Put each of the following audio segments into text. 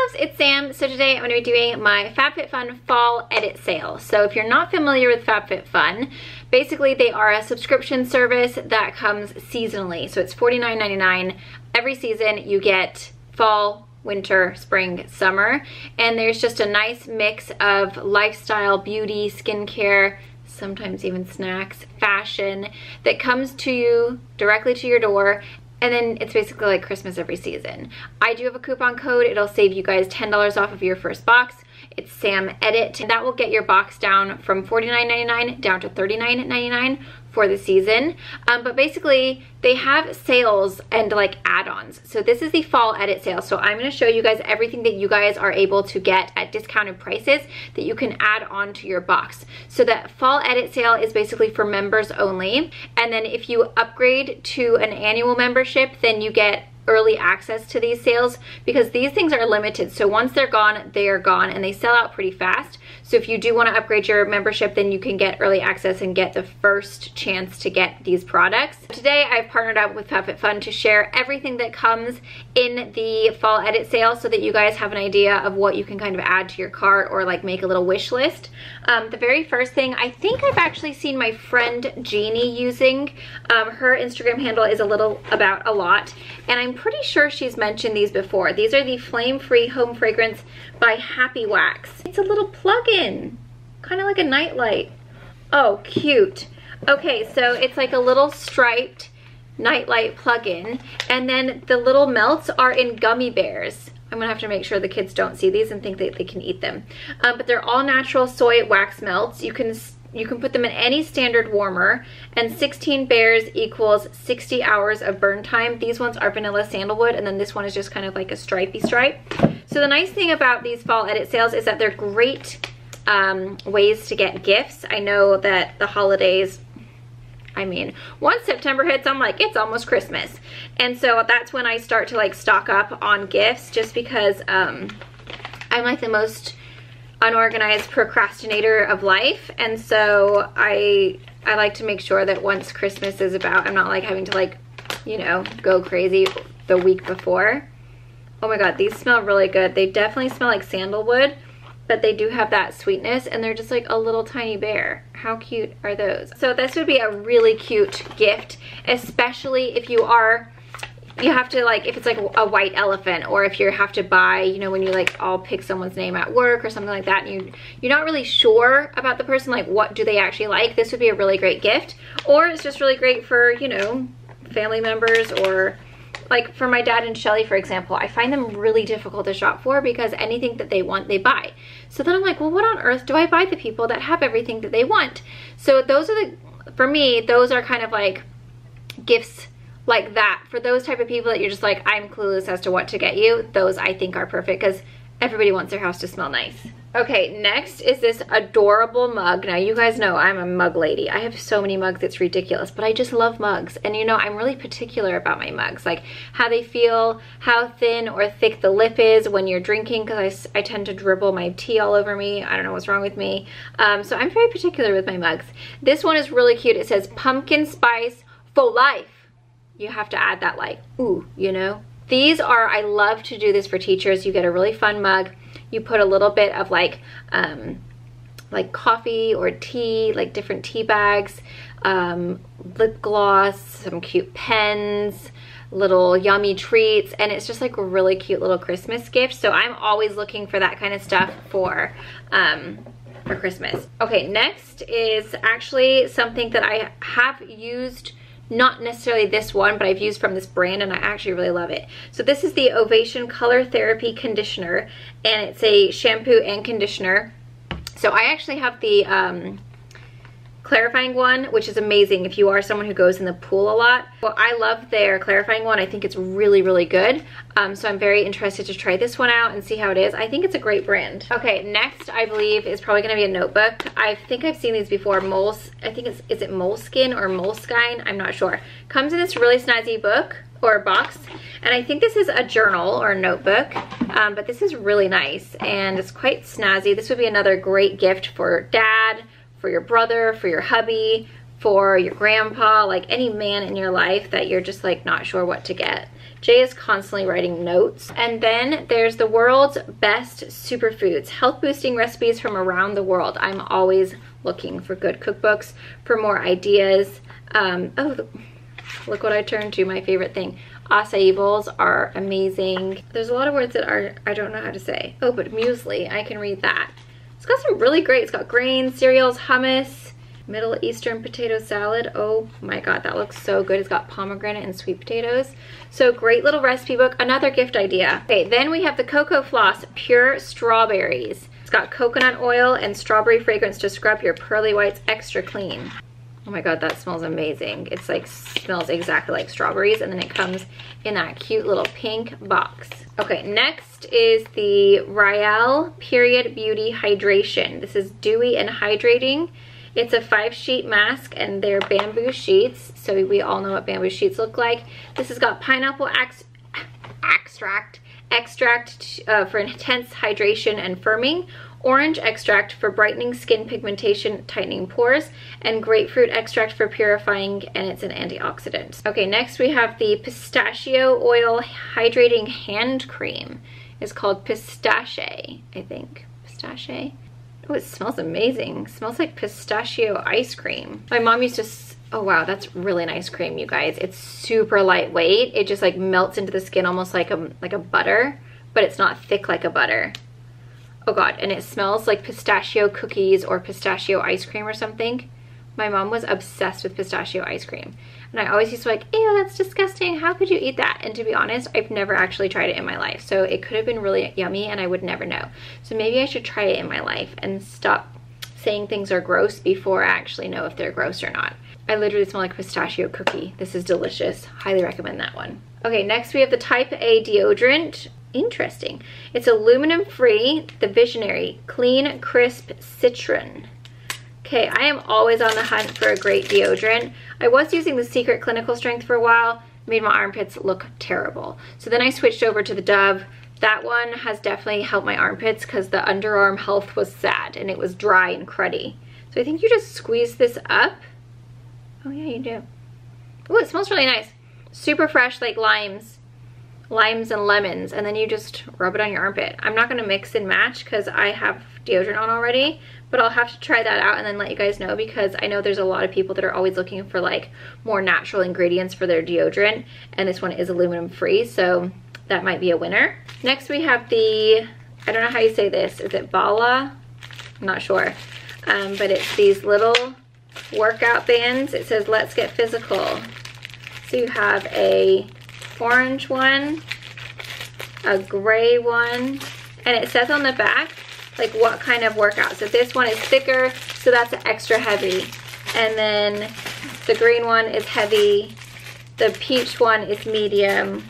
loves, it's Sam. So today I'm going to be doing my FabFitFun fall edit sale. So if you're not familiar with FabFitFun, basically they are a subscription service that comes seasonally. So it's $49.99 every season. You get fall, winter, spring, summer, and there's just a nice mix of lifestyle, beauty, skincare, sometimes even snacks, fashion that comes to you directly to your door. And then it's basically like Christmas every season. I do have a coupon code. It'll save you guys $10 off of your first box. It's Sam Edit. And that will get your box down from $49.99 down to $39.99 for the season. But basically they have sales and like add-ons. So this is the fall edit sale. So I'm going to show you guys everything that you guys are able to get at discounted prices that you can add on to your box. So that fall edit sale is basically for members only. And then if you upgrade to an annual membership, then you get early access to these sales, because these things are limited. So once they're gone, they are gone, and they sell out pretty fast. So if you do want to upgrade your membership, then you can get early access and get the first chance to get these products. Today I've partnered up with FabFitFun to share everything that comes in the fall edit sale so that you guys have an idea of what you can kind of add to your cart or like make a little wish list. The very first thing, I think I've actually seen my friend Jeannie using. Her Instagram handle is a little about a lot, and I'm pretty sure she's mentioned these before. These are the Flame-Free Home Fragrance by Happy Wax. It's a little plug-in, kind of like a nightlight. Oh, cute. Okay, so it's like a little striped nightlight plug-in, and then the little melts are in gummy bears. I'm gonna have to make sure the kids don't see these and think that they can eat them. But they're all natural soy wax melts. You can put them in any standard warmer, and 16 bears equals 60 hours of burn time. These ones are vanilla sandalwood, and then this one is just kind of like a stripey stripe. So the nice thing about these fall edit sales is that they're great ways to get gifts. I know that the holidays, I mean, once September hits, I'm like, it's almost Christmas. And so that's when I start to like stock up on gifts, just because I'm like the most unorganized procrastinator of life. And so I like to make sure that once Christmas is about, I'm not like having to like, you know, go crazy the week before. Oh my God, these smell really good. They definitely smell like sandalwood, but they do have that sweetness, and they're just like a little tiny bear. How cute are those? So this would be a really cute gift, especially if you have to like, if it's like a white elephant, or if you have to buy, you know, when you like all pick someone's name at work or something like that, and you're not really sure about the person, like what do they actually like, this would be a really great gift. Or it's just really great for, you know, family members, or like for my dad and Shelly, for example, I find them really difficult to shop for because anything that they want, they buy. So then I'm like, well, what on earth do I buy the people that have everything that they want? So those are for me, those are kind of like gifts like that. For those type of people that you're just like, I'm clueless as to what to get you, those I think are perfect, because everybody wants their house to smell nice. Okay, next is this adorable mug. Now you guys know I'm a mug lady. I have so many mugs, it's ridiculous, but I just love mugs. And you know, I'm really particular about my mugs, like how they feel, how thin or thick the lip is when you're drinking, because I tend to dribble my tea all over me. I don't know what's wrong with me. So I'm very particular with my mugs. This one is really cute. It says pumpkin spice for life. You have to add that like, ooh, you know? These are, I love to do this for teachers. You get a really fun mug. You put a little bit of like coffee or tea, like different tea bags, lip gloss, some cute pens, little yummy treats, and it's just like a really cute little Christmas gift. So I'm always looking for that kind of stuff for Christmas. Okay, next is actually something that I have used, not necessarily this one, but I've used from this brand, and I actually really love it. So this is the Ovation Color Therapy Conditioner, and it's a shampoo and conditioner. So I actually have the clarifying one, which is amazing if you are someone who goes in the pool a lot. Well, I love their clarifying one. I think it's really, really good. So I'm very interested to try this one out and see how it is. I think it's a great brand. Okay, next I believe is probably gonna be a notebook. I think I've seen these before. I think is it Moleskine or Moleskine? I'm not sure. Comes in this really snazzy book or box, and I think this is a journal or a notebook, but this is really nice and it's quite snazzy. This would be another great gift for dad, for your brother, for your hubby, for your grandpa, like any man in your life that you're just like not sure what to get. Jay is constantly writing notes. And then there's the world's best superfoods, health boosting recipes from around the world. I'm always looking for good cookbooks, for more ideas. Look what I turned to, my favorite thing. Acai Bowls are amazing. There's a lot of words that I don't know how to say. Oh, but muesli, I can read that. It's got some really great, it's got grains, cereals, hummus, Middle Eastern potato salad. Oh my God, that looks so good. It's got pomegranate and sweet potatoes. So great little recipe book, another gift idea. Okay, then we have the Cocoa Floss Pure Strawberries. It's got coconut oil and strawberry fragrance to scrub your pearly whites extra clean. Oh my God, that smells amazing. It's like, smells exactly like strawberries, and then it comes in that cute little pink box. Okay, next is the Ryle Period Beauty Hydration. This is dewy and hydrating. It's a 5-sheet mask, and they're bamboo sheets, so we all know what bamboo sheets look like. This has got pineapple extract for intense hydration and firming, orange extract for brightening skin pigmentation, tightening pores, and grapefruit extract for purifying, and it's an antioxidant. Okay, next we have the Pistachio Oil Hydrating Hand Cream. It's called Pistachio, I think. Pistachio? Oh, it smells amazing. It smells like pistachio ice cream. My mom used to, oh wow, that's really nice cream, you guys. It's super lightweight. It just like melts into the skin almost like a butter, but it's not thick like a butter. Oh God, and it smells like pistachio cookies or pistachio ice cream or something. My mom was obsessed with pistachio ice cream. And I always used to be like, ew, that's disgusting. How could you eat that? And to be honest, I've never actually tried it in my life. So it could have been really yummy and I would never know. So maybe I should try it in my life and stop saying things are gross before I actually know if they're gross or not. I literally smell like a pistachio cookie. This is delicious. Highly recommend that one. Okay, next we have the Type A deodorant. Interesting. It's aluminum free, the Visionary Clean Crisp Citron. Okay, I am always on the hunt for a great deodorant. I was using the Secret Clinical Strength for a while, made my armpits look terrible. So then I switched over to the Dove. That one has definitely helped my armpits because the underarm health was sad and it was dry and cruddy. So I think you just squeeze this up. Oh yeah, you do. Oh, it smells really nice. Super fresh, like limes and lemons, and then you just rub it on your armpit. I'm not gonna mix and match because I have deodorant on already, but I'll have to try that out and then let you guys know, because I know there's a lot of people that are always looking for like more natural ingredients for their deodorant, and this one is aluminum free, so that might be a winner. Next we have the, I don't know how you say this, is it Bala? I'm not sure, but it's these little workout bands. It says let's get physical. So you have a orange one, a gray one, and it says on the back like what kind of workout. So this one is thicker, so that's extra heavy, and then the green one is heavy, the peach one is medium,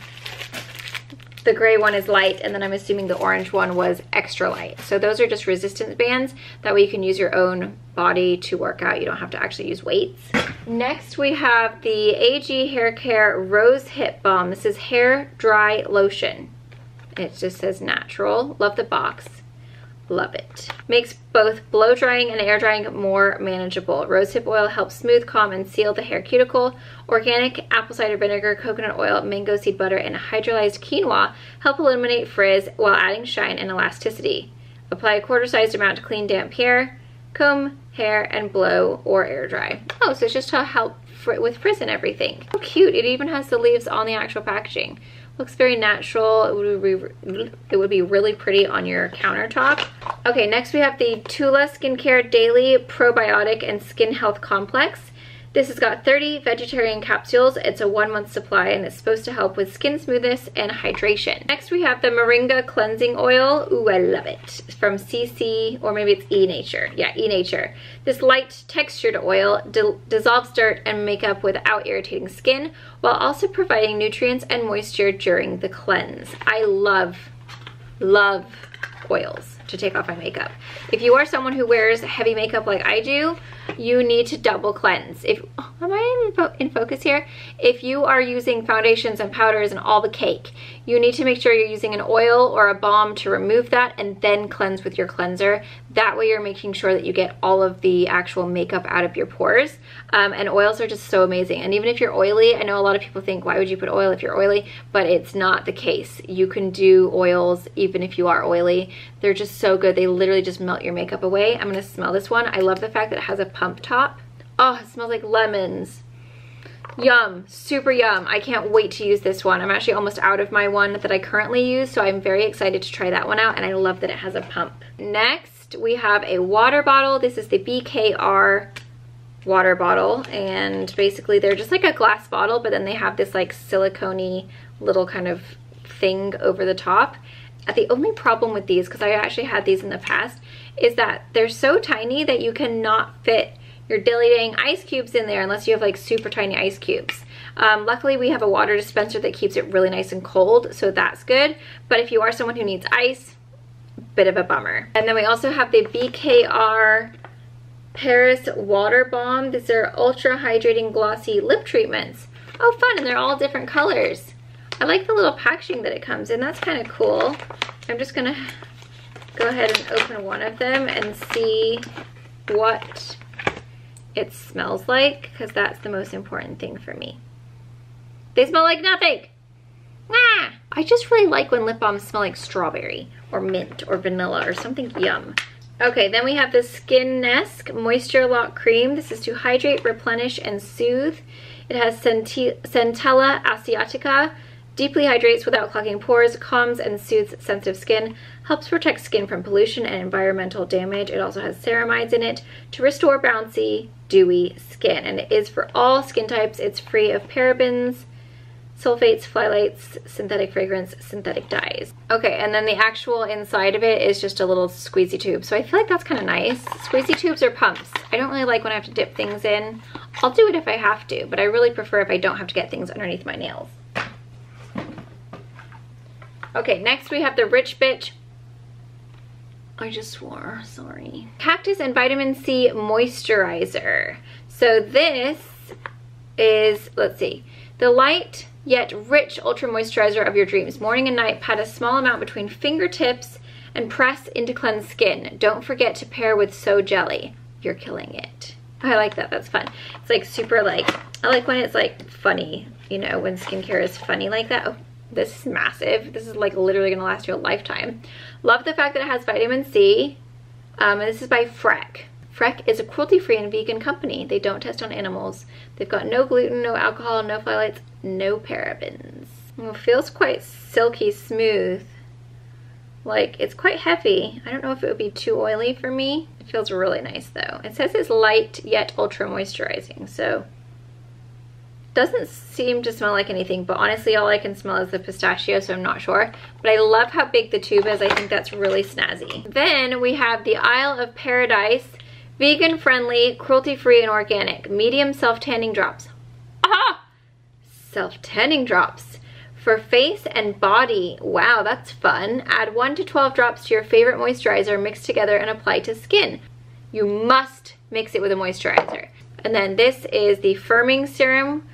the gray one is light, and then I'm assuming the orange one was extra light. So those are just resistance bands. That way you can use your own body to work out. You don't have to actually use weights. Next we have the AG Haircare Rose Hip Balm. This is hair dry lotion. It just says natural. Love the box. Love it. Makes both blow drying and air drying more manageable. Rosehip oil helps smooth, calm, and seal the hair cuticle. Organic apple cider vinegar, coconut oil, mango seed butter, and hydrolyzed quinoa help eliminate frizz while adding shine and elasticity. Apply a quarter-sized amount to clean damp hair, comb hair, and blow or air dry. Oh, so it's just to help with frizz and everything. How cute. It even has the leaves on the actual packaging. Looks very natural. It would be really pretty on your countertop. Okay, next we have the Tula Skincare Daily Probiotic and Skin Health Complex. This has got 30 vegetarian capsules. It's a 1-month supply, and it's supposed to help with skin smoothness and hydration. Next we have the Moringa Cleansing Oil. Ooh, I love it. It's from CC, or maybe it's E-Nature. Yeah, E-Nature. This light textured oil dissolves dirt and makeup without irritating skin, while also providing nutrients and moisture during the cleanse. I love oils. to take off my makeup. If you are someone who wears heavy makeup like I do, you need to double cleanse. Am I in focus here? If you are using foundations and powders and all the cake, you need to make sure you're using an oil or a balm to remove that and then cleanse with your cleanser. That way you're making sure that you get all of the actual makeup out of your pores. And oils are just so amazing. And even if you're oily, I know a lot of people think, why would you put oil if you're oily? But it's not the case. You can do oils even if you are oily. They're just so good. They literally just melt your makeup away. I'm gonna smell this one. I love the fact that it has a pump top. Oh, it smells like lemons. Yum, super yum. I can't wait to use this one. I'm actually almost out of my one that I currently use, so I'm very excited to try that one out, and I love that it has a pump. Next, we have a water bottle. This is the BKR water bottle, and basically they're just like a glass bottle, but then they have this like silicone-y little kind of thing over the top. The only problem with these, because I actually had these in the past, is that they're so tiny that you cannot fit your dilly-dang ice cubes in there unless you have like super tiny ice cubes. Luckily we have a water dispenser that keeps it really nice and cold, so that's good. But if you are someone who needs ice, bit of a bummer. And then we also have the BKR Paris Water Balm. These are ultra hydrating glossy lip treatments. Oh fun, and they're all different colors. I like the little packaging that it comes in. That's kind of cool. I'm just gonna go ahead and open one of them and see what it smells like, because that's the most important thing for me. They smell like nothing. Ah! I just really like when lip balms smell like strawberry or mint or vanilla or something yum. Okay, then we have the Skin Nest Moisture Lock Cream. This is to hydrate, replenish, and soothe. It has Centella asiatica, deeply hydrates without clogging pores, calms and soothes sensitive skin, helps protect skin from pollution and environmental damage. It also has ceramides in it to restore bouncy, dewy skin. And it is for all skin types. It's free of parabens, sulfates, phthalates, synthetic fragrance, synthetic dyes. Okay, and then the actual inside of it is just a little squeezy tube. So I feel like that's kind of nice. Squeezy tubes or pumps. I don't really like when I have to dip things in. I'll do it if I have to, but I really prefer if I don't have to get things underneath my nails. Okay, next we have the Rich Bitch. I just swore, sorry. Cactus and Vitamin C Moisturizer. So this is, let's see, the light yet rich ultra moisturizer of your dreams. Morning and night, pat a small amount between fingertips and press into cleansed skin. Don't forget to pair with So Jelly. You're killing it. I like that, that's fun. It's like super like, I like when it's like funny, you know, when skincare is funny like that. Oh, this is massive. This is like literally gonna last you a lifetime. Love the fact that it has vitamin C. And this is by Freck. Freck is a cruelty-free and vegan company. They don't test on animals. They've got no gluten, no alcohol, no phthalates, no parabens. Well, it feels quite silky smooth. Like, it's quite heavy. I don't know if it would be too oily for me. It feels really nice though. It says it's light yet ultra moisturizing, so doesn't seem to smell like anything, but honestly all I can smell is the pistachio, so I'm not sure. But I love how big the tube is. I think that's really snazzy. Then we have the Isle of Paradise Vegan Friendly, Cruelty Free and Organic Medium Self-Tanning Drops. Aha! Self-tanning drops for face and body. Wow, that's fun. Add 1 to 12 drops to your favorite moisturizer, mix together and apply to skin. You must mix it with a moisturizer. And then this is the Firming Serum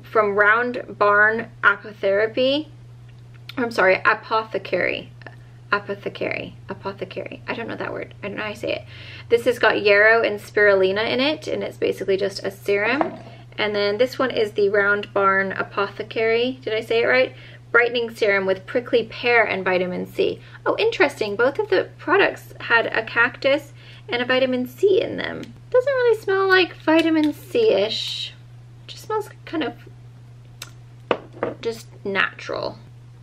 from Round Barn Apothecary. I'm sorry, Apothecary. Apothecary. I don't know that word. I don't know how I say it. This has got yarrow and spirulina in it, and it's basically just a serum. And then this one is the Round Barn Apothecary. Did I say it right? Brightening serum with prickly pear and vitamin C. Oh, interesting. Both of the products had a cactus and a vitamin C in them. Doesn't really smell like vitamin C-ish. Just smells kind of just natural.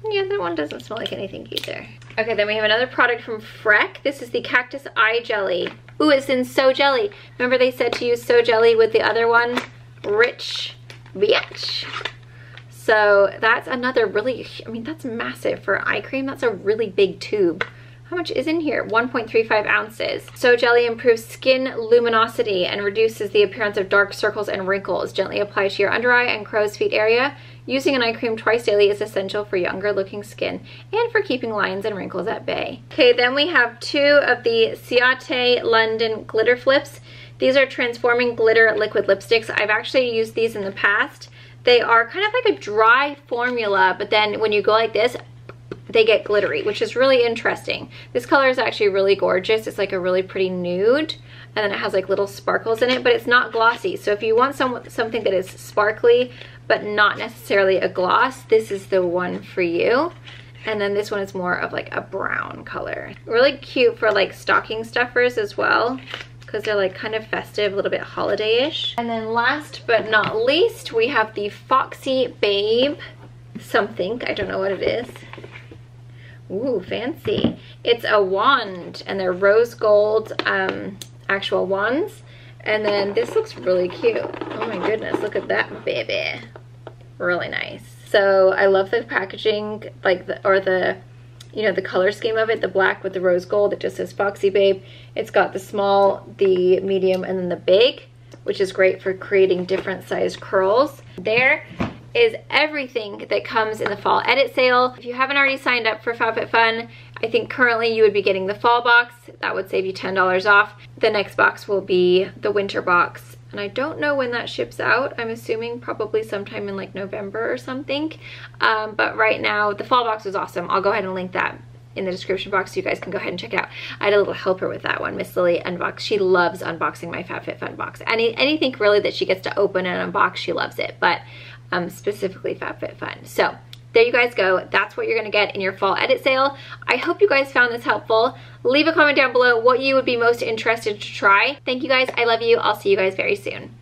Yeah, that one doesn't smell like anything either. Okay, then we have another product from Freck. This is the Cactus Eye Jelly. Ooh, it's in So Jelly. Remember they said to use So Jelly with the other one? Rich Bitch. So that's another really, I mean, that's massive for eye cream. That's a really big tube. How much is in here? 1.35 ounces. So Jelly improves skin luminosity and reduces the appearance of dark circles and wrinkles. Gently apply to your under eye and crow's feet area. Using an eye cream twice daily is essential for younger looking skin and for keeping lines and wrinkles at bay. Okay, then we have 2 of the Ciate London Glitter Flips. These are transforming glitter liquid lipsticks. I've actually used these in the past. They are kind of like a dry formula, but then when you go like this, they get glittery, which is really interesting. This color is actually really gorgeous. It's like a really pretty nude, and then it has like little sparkles in it, but it's not glossy. So if you want something that is sparkly, but not necessarily a gloss, this is the one for you. And then this one is more of like a brown color. Really cute for like stocking stuffers as well, because they're like kind of festive, a little bit holiday-ish. And then last but not least, we have the Foxy Babe something. I don't know what it is. Ooh, fancy. It's a wand, and they're rose gold actual wands. And then this looks really cute. Oh my goodness, look at that baby. Really nice. So I love the packaging, like the color scheme of it, the black with the rose gold. It just says Foxy Babe. It's got the small, the medium, and then the big, which is great for creating different size curls. There is everything that comes in the fall edit sale. If you haven't already signed up for FabFitFun, I think currently you would be getting the fall box. That would save you $10 off. The next box will be the winter box, and I don't know when that ships out. I'm assuming probably sometime in like November or something. But right now, the fall box was awesome. I'll go ahead and link that in the description box so you guys can go ahead and check it out. I had a little helper with that one, Miss Lily Unbox. She loves unboxing my FabFitFun box. Anything really that she gets to open and unbox, she loves it, but specifically FabFitFun. So there you guys go. That's what you're gonna get in your fall edit sale. I hope you guys found this helpful. Leave a comment down below what you would be most interested to try. Thank you guys. I love you. I'll see you guys very soon.